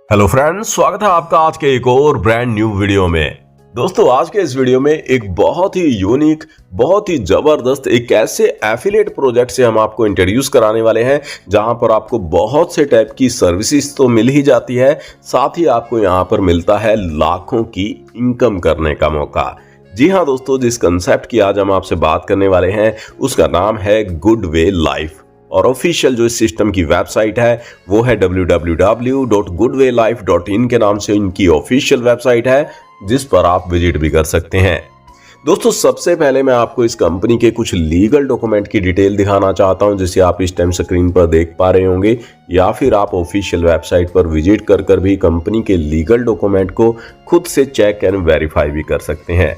Hello friends, स्वागत है आपका आज के एक और ब्रांड न्यू वीडियो में। दोस्तों, आज के इस वीडियो में एक बहुत ही यूनिक, बहुत ही जबरदस्त एक ऐसे एफिलिएट प्रोजेक्ट से हम आपको इंट्रोड्यूस कराने वाले हैं जहां पर आपको बहुत से टाइप की सर्विसेज तो मिल ही जाती है, साथ ही आपको यहां पर मिलता है लाखों की इनकम करने का मौका। जी हाँ दोस्तों, जिस कंसेप्ट की आज हम आपसे बात करने वाले हैं उसका नाम है गुड वे लाइफ और ऑफिशियल जो इस सिस्टम की वेबसाइट है वो है www.goodwaylife.in के नाम से इनकी ऑफिशियल वेबसाइट है, जिस पर आप विजिट भी कर सकते हैं। दोस्तों, सबसे पहले मैं आपको इस कंपनी के कुछ लीगल डॉक्यूमेंट की डिटेल दिखाना चाहता हूं, जिसे आप इस टाइम स्क्रीन पर देख पा रहे होंगे, या फिर आप ऑफिशियल वेबसाइट पर विजिट कर भी कंपनी के लीगल डॉक्यूमेंट को खुद से चेक एंड वेरीफाई भी कर सकते हैं।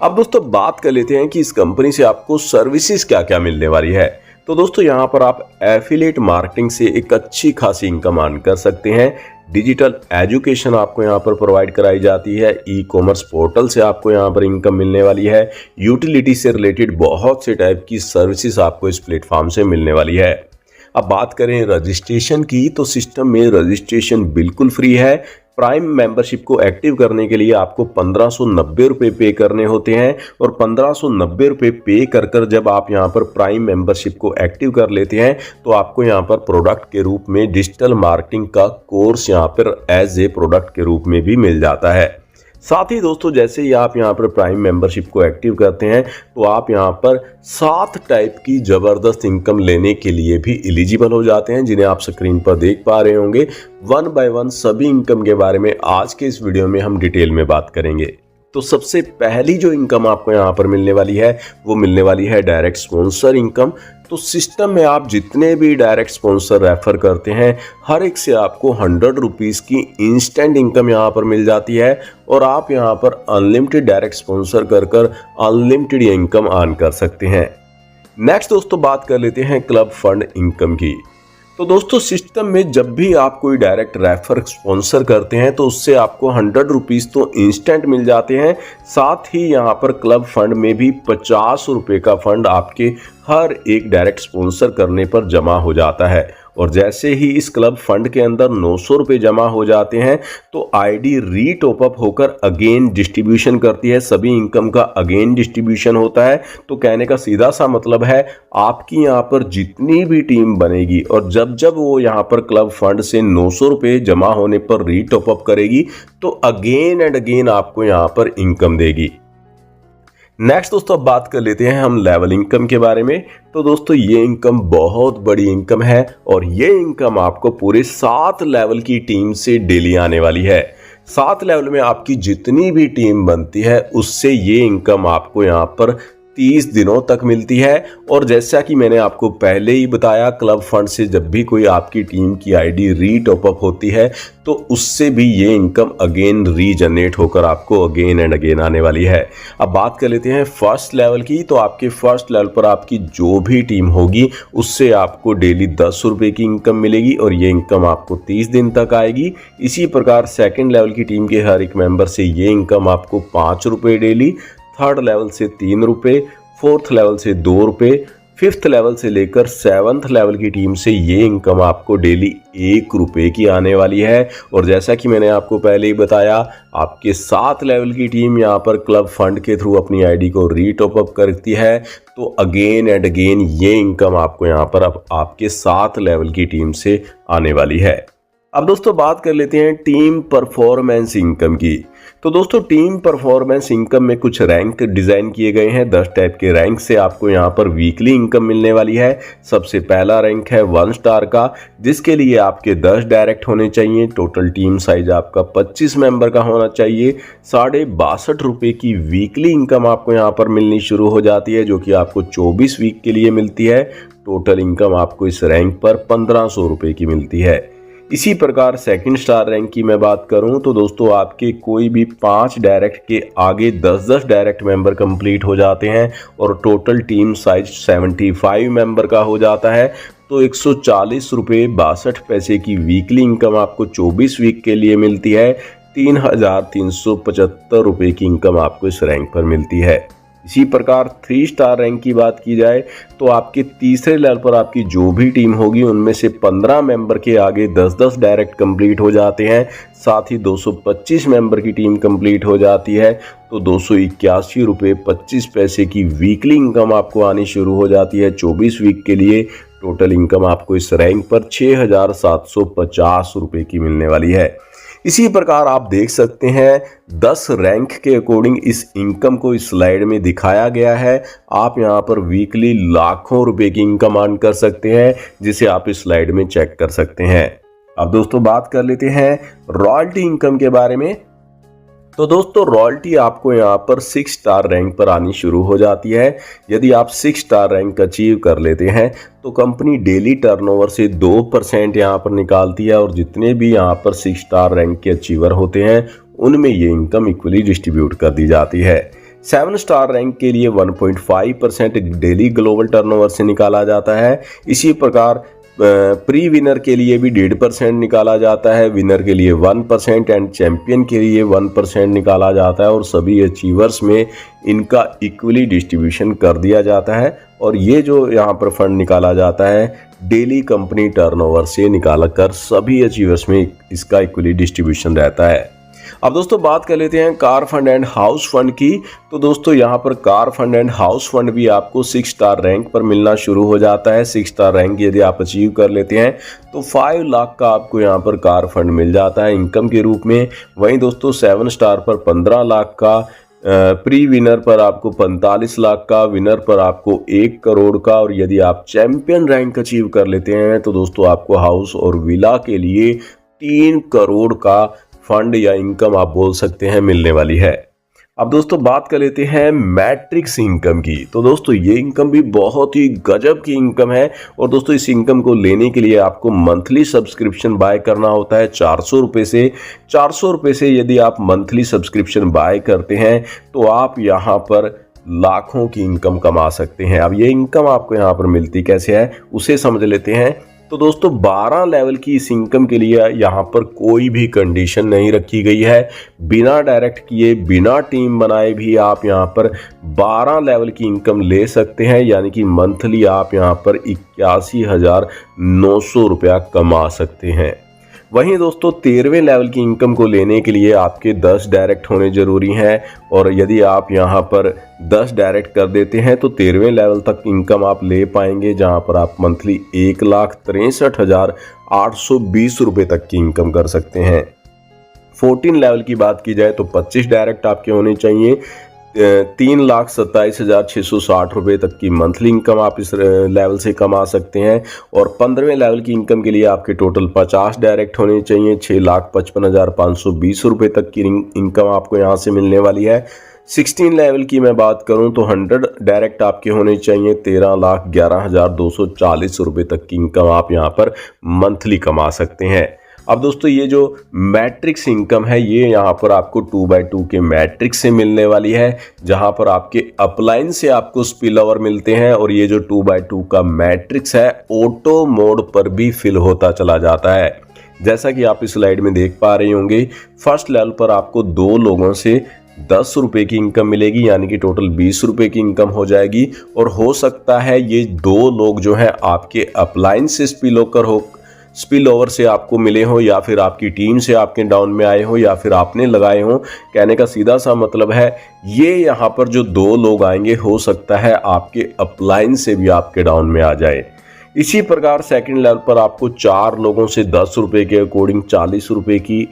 अब दोस्तों, बात कर लेते हैं कि इस कंपनी से आपको सर्विसेज क्या क्या मिलने वाली है। तो दोस्तों, यहाँ पर आप एफिलिएट मार्केटिंग से एक अच्छी खासी इनकम अर्न कर सकते हैं। डिजिटल एजुकेशन आपको यहाँ पर प्रोवाइड कराई जाती है। ई कॉमर्स पोर्टल से आपको यहाँ पर इनकम मिलने वाली है। यूटिलिटी से रिलेटेड बहुत से टाइप की सर्विसेज आपको इस प्लेटफॉर्म से मिलने वाली है। अब बात करें रजिस्ट्रेशन की, तो सिस्टम में रजिस्ट्रेशन बिल्कुल फ्री है। प्राइम मेंबरशिप को एक्टिव करने के लिए आपको 1590 रुपये पे करने होते हैं, और 1590 रुपये पे कर जब आप यहां पर प्राइम मेंबरशिप को एक्टिव कर लेते हैं तो आपको यहां पर प्रोडक्ट के रूप में डिजिटल मार्केटिंग का कोर्स यहां पर एज ए प्रोडक्ट के रूप में भी मिल जाता है। साथ ही दोस्तों, जैसे ही आप यहाँ पर प्राइम मेंबरशिप को एक्टिव करते हैं तो आप यहाँ पर 7 टाइप की ज़बरदस्त इनकम लेने के लिए भी एलिजिबल हो जाते हैं, जिन्हें आप स्क्रीन पर देख पा रहे होंगे। वन बाय वन सभी इनकम के बारे में आज के इस वीडियो में हम डिटेल में बात करेंगे। तो सबसे पहली जो इनकम आपको यहाँ पर मिलने वाली है वो मिलने वाली है डायरेक्ट स्पॉन्सर इनकम। तो सिस्टम में आप जितने भी डायरेक्ट स्पॉन्सर रेफर करते हैं, हर एक से आपको 100 रुपीज़ की इंस्टेंट इनकम यहाँ पर मिल जाती है, और आप यहाँ पर अनलिमिटेड डायरेक्ट स्पॉन्सर कर अनलिमिटेड इनकम अर्न कर सकते हैं। नेक्स्ट दोस्तों, बात कर लेते हैं क्लब फंड इनकम की। तो दोस्तों, सिस्टम में जब भी आप कोई डायरेक्ट रेफर स्पॉन्सर करते हैं तो उससे आपको 100 रुपीज़ तो इंस्टेंट मिल जाते हैं। साथ ही यहाँ पर क्लब फंड में भी 50 रुपये का फंड आपके हर एक डायरेक्ट स्पॉन्सर करने पर जमा हो जाता है, और जैसे ही इस क्लब फंड के अंदर 900 रुपये जमा हो जाते हैं तो आईडी रीटॉपअप होकर अगेन डिस्ट्रीब्यूशन करती है। सभी इनकम का अगेन डिस्ट्रीब्यूशन होता है। तो कहने का सीधा सा मतलब है, आपकी यहाँ पर जितनी भी टीम बनेगी और जब जब वो यहाँ पर क्लब फंड से 900 रुपये जमा होने पर रीटॉपअप करेगी तो अगेन एंड अगेन आपको यहाँ पर इनकम देगी। नेक्स्ट दोस्तों, अब बात कर लेते हैं हम लेवल इनकम के बारे में। तो दोस्तों, ये इनकम बहुत बड़ी इनकम है, और ये इनकम आपको पूरे 7 लेवल की टीम से डेली आने वाली है। 7 लेवल में आपकी जितनी भी टीम बनती है उससे ये इनकम आपको यहाँ पर 30 दिनों तक मिलती है। और जैसा कि मैंने आपको पहले ही बताया, क्लब फंड से जब भी कोई आपकी टीम की आईडी रीटॉपअप होती है तो उससे भी ये इनकम अगेन रीजनरेट होकर आपको अगेन एंड अगेन आने वाली है। अब बात कर लेते हैं फर्स्ट लेवल की। तो आपके फर्स्ट लेवल पर आपकी जो भी टीम होगी उससे आपको डेली 10 रुपये की इनकम मिलेगी, और ये इनकम आपको 30 दिन तक आएगी। इसी प्रकार सेकेंड लेवल की टीम के हर एक मेंबर से ये इनकम आपको 5 रुपये डेली, थर्ड लेवल से 3 रुपये, फोर्थ लेवल से 2 रुपये, फिफ्थ लेवल से लेकर 7th लेवल की टीम से ये इनकम आपको डेली 1 रुपये की आने वाली है। और जैसा कि मैंने आपको पहले ही बताया, आपके 7 लेवल की टीम यहाँ पर क्लब फंड के थ्रू अपनी आईडी को रीटॉपअप करती है तो अगेन एंड अगेन ये इनकम आपको यहाँ पर अब आपके 7 लेवल की टीम से आने वाली है। अब दोस्तों, बात कर लेते हैं टीम परफॉर्मेंस इनकम की। तो दोस्तों, टीम परफॉर्मेंस इनकम में कुछ रैंक डिज़ाइन किए गए हैं। 10 टाइप के रैंक से आपको यहाँ पर वीकली इनकम मिलने वाली है। सबसे पहला रैंक है 1 स्टार का, जिसके लिए आपके 10 डायरेक्ट होने चाहिए। टोटल टीम साइज आपका 25 मेंबर का होना चाहिए। 62.5 रुपये की वीकली इनकम आपको यहाँ पर मिलनी शुरू हो जाती है, जो कि आपको 24 वीक के लिए मिलती है। टोटल इनकम आपको इस रैंक पर 1500 रुपये की मिलती है। इसी प्रकार सेकंड स्टार रैंक की मैं बात करूं तो दोस्तों, आपके कोई भी 5 डायरेक्ट के आगे 10-10 डायरेक्ट मेंबर कंप्लीट हो जाते हैं, और टोटल टीम साइज 75 मेंबर का हो जाता है। तो 140 रुपये 62 पैसे की वीकली इनकम आपको 24 वीक के लिए मिलती है। 3375 रुपये की इनकम आपको इस रैंक पर मिलती है। इसी प्रकार 3 स्टार रैंक की बात की जाए तो आपके तीसरे लेवल पर आपकी जो भी टीम होगी उनमें से 15 मेंबर के आगे 10-10 डायरेक्ट कंप्लीट हो जाते हैं। साथ ही 225 मेंबर की टीम कंप्लीट हो जाती है तो 281 रुपये 25 पैसे की वीकली इनकम आपको आनी शुरू हो जाती है। 24 वीक के लिए टोटल इनकम आपको इस रैंक पर 6,750 रुपये की मिलने वाली है। इसी प्रकार आप देख सकते हैं 10 रैंक के अकॉर्डिंग इस इनकम को इस स्लाइड में दिखाया गया है। आप यहां पर वीकली लाखों रुपए की इनकम अर्न कर सकते हैं, जिसे आप इस स्लाइड में चेक कर सकते हैं। अब दोस्तों बात कर लेते हैं रॉयल्टी इनकम के बारे में। तो दोस्तों रॉयल्टी आपको यहाँ पर 6 स्टार रैंक पर आनी शुरू हो जाती है। यदि आप 6 स्टार रैंक अचीव कर लेते हैं तो कंपनी डेली टर्नओवर से 2% यहाँ पर निकालती है और जितने भी यहाँ पर 6 स्टार रैंक के अचीवर होते हैं उनमें ये इनकम इक्वली डिस्ट्रीब्यूट कर दी जाती है। 7 स्टार रैंक के लिए 1.5% डेली ग्लोबल टर्नओवर से निकाला जाता है। इसी प्रकार प्री विनर के लिए भी 1.5% निकाला जाता है, विनर के लिए 1% एंड चैंपियन के लिए 1% निकाला जाता है और सभी अचीवर्स में इनका इक्वली डिस्ट्रीब्यूशन कर दिया जाता है। और ये जो यहाँ पर फंड निकाला जाता है डेली कंपनी टर्नओवर से निकाला कर सभी अचीवर्स में इसका इक्वली डिस्ट्रीब्यूशन रहता है। अब दोस्तों बात कर लेते हैं car fund and house fund की। तो दोस्तों यहाँ पर car fund and house fund भी आपको 6 स्टार रैंक पर मिलना शुरू हो जाता है। 6 स्टार रैंक यदि आप अचीव कर लेते हैं तो 5 लाख का आपको यहाँ पर कार फंड मिल जाता है इनकम के रूप में। वहीं दोस्तों 7 स्टार पर 15 लाख का, प्री विनर पर आपको 45 लाख का, विनर पर आपको 1 करोड़ का, और यदि आप चैंपियन रैंक अचीव कर लेते हैं तो दोस्तों आपको हाउस और विला के लिए 3 करोड़ का फंड या इनकम आप बोल सकते हैं मिलने वाली है। अब दोस्तों बात कर लेते हैं मैट्रिक्स इनकम की। तो दोस्तों ये इनकम भी बहुत ही गजब की इनकम है और दोस्तों इस इनकम को लेने के लिए आपको मंथली सब्सक्रिप्शन बाय करना होता है 400 रुपये से। 400 रुपये से यदि आप मंथली सब्सक्रिप्शन बाय करते हैं तो आप यहाँ पर लाखों की इनकम कमा सकते हैं। अब ये इनकम आपको यहाँ पर मिलती कैसे है उसे समझ लेते हैं। तो दोस्तों 12 लेवल की इस इनकम के लिए यहाँ पर कोई भी कंडीशन नहीं रखी गई है। बिना डायरेक्ट किए, बिना टीम बनाए भी आप यहाँ पर 12 लेवल की इनकम ले सकते हैं, यानी कि मंथली आप यहाँ पर 81,900 रुपया कमा सकते हैं। वहीं दोस्तों 13वें लेवल की इनकम को लेने के लिए आपके 10 डायरेक्ट होने जरूरी हैं और यदि आप यहां पर 10 डायरेक्ट कर देते हैं तो 13वें लेवल तक इनकम आप ले पाएंगे, जहां पर आप मंथली 1,63,820 रुपये तक की इनकम कर सकते हैं। 14 लेवल की बात की जाए तो 25 डायरेक्ट आपके होने चाहिए। 3,27,660 रुपये तक की मंथली इनकम आप इस लेवल से कमा सकते हैं। और 15वें लेवल की इनकम के लिए आपके टोटल 50 डायरेक्ट होने चाहिए। 6,55,520 रुपये तक की इनकम आपको यहाँ से मिलने वाली है। 16 लेवल की मैं बात करूं तो 100 डायरेक्ट आपके होने चाहिए। 13,11,240 रुपये तक की इनकम आप यहाँ पर मंथली कमा सकते हैं। अब दोस्तों ये जो मैट्रिक्स इनकम है ये यहाँ पर आपको 2x2 के मैट्रिक्स से मिलने वाली है, जहाँ पर आपके अपलाइन से आपको स्पिल ओवर मिलते हैं और ये जो 2x2 का मैट्रिक्स है ऑटो मोड पर भी फिल होता चला जाता है। जैसा कि आप इस स्लाइड में देख पा रहे होंगे, फर्स्ट लेवल पर आपको 2 लोगों से 10 रुपये की इनकम मिलेगी, यानी कि टोटल 20 रुपये की इनकम हो जाएगी। और हो सकता है ये 2 लोग जो हैं आपके अपलाइन से स्पिल ओवर से आपको मिले हो, या फिर आपकी टीम से आपके डाउन में आए हो, या फिर आपने लगाए हो। कहने का सीधा सा मतलब है ये यहाँ पर जो 2 लोग आएंगे हो सकता है आपके अपलाइन से भी आपके डाउन में आ जाए। इसी प्रकार सेकंड लेवल पर आपको 4 लोगों से 10 रुपये के अकॉर्डिंग 40 रुपये की,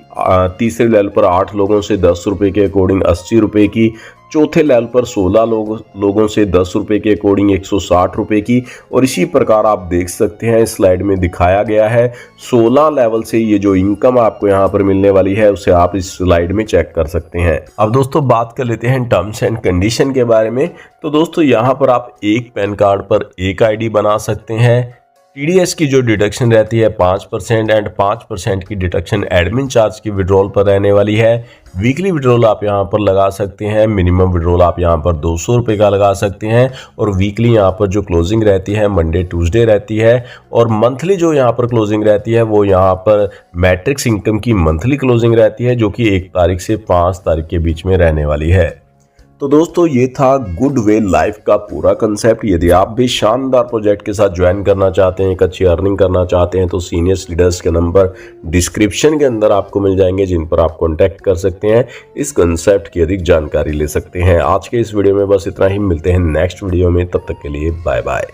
तीसरे लेवल पर 8 लोगों से 10 रुपये के अकॉर्डिंग 80 रुपये की, चौथे लेवल पर 16 लोगों से 10 रुपये के अकॉर्डिंग 160 रुपये की। और इसी प्रकार आप देख सकते हैं स्लाइड में दिखाया गया है 16 लेवल से ये जो इनकम आपको यहाँ पर मिलने वाली है उसे आप इस स्लाइड में चेक कर सकते हैं। अब दोस्तों बात कर लेते हैं टर्म्स एंड कंडीशन के बारे में। तो दोस्तों यहाँ पर आप एक पैन कार्ड पर एक आईडी बना सकते हैं। टीडीएस की जो डिडक्शन रहती है 5% एंड 5% की डिडक्शन एडमिन चार्ज की विड्रॉल पर रहने वाली है। वीकली विड्रॉल आप यहाँ पर लगा सकते हैं। मिनिमम विड्रॉल आप यहाँ पर 200 रुपये का लगा सकते हैं। और वीकली यहाँ पर जो क्लोजिंग रहती है मंडे ट्यूसडे रहती है। और मंथली जो यहाँ पर क्लोजिंग रहती है वो यहाँ पर मैट्रिक्स इनकम की मंथली क्लोजिंग रहती है, जो कि 1 तारीख से 5 तारीख के बीच में रहने वाली है। तो दोस्तों ये था गुड वे लाइफ का पूरा कंसेप्ट। यदि आप भी शानदार प्रोजेक्ट के साथ ज्वाइन करना चाहते हैं, एक अच्छी अर्निंग करना चाहते हैं, तो सीनियर्स लीडर्स के नंबर डिस्क्रिप्शन के अंदर आपको मिल जाएंगे, जिन पर आप कॉन्टैक्ट कर सकते हैं, इस कंसेप्ट की अधिक जानकारी ले सकते हैं। आज के इस वीडियो में बस इतना ही, मिलते हैं नेक्स्ट वीडियो में, तब तक के लिए बाय बाय।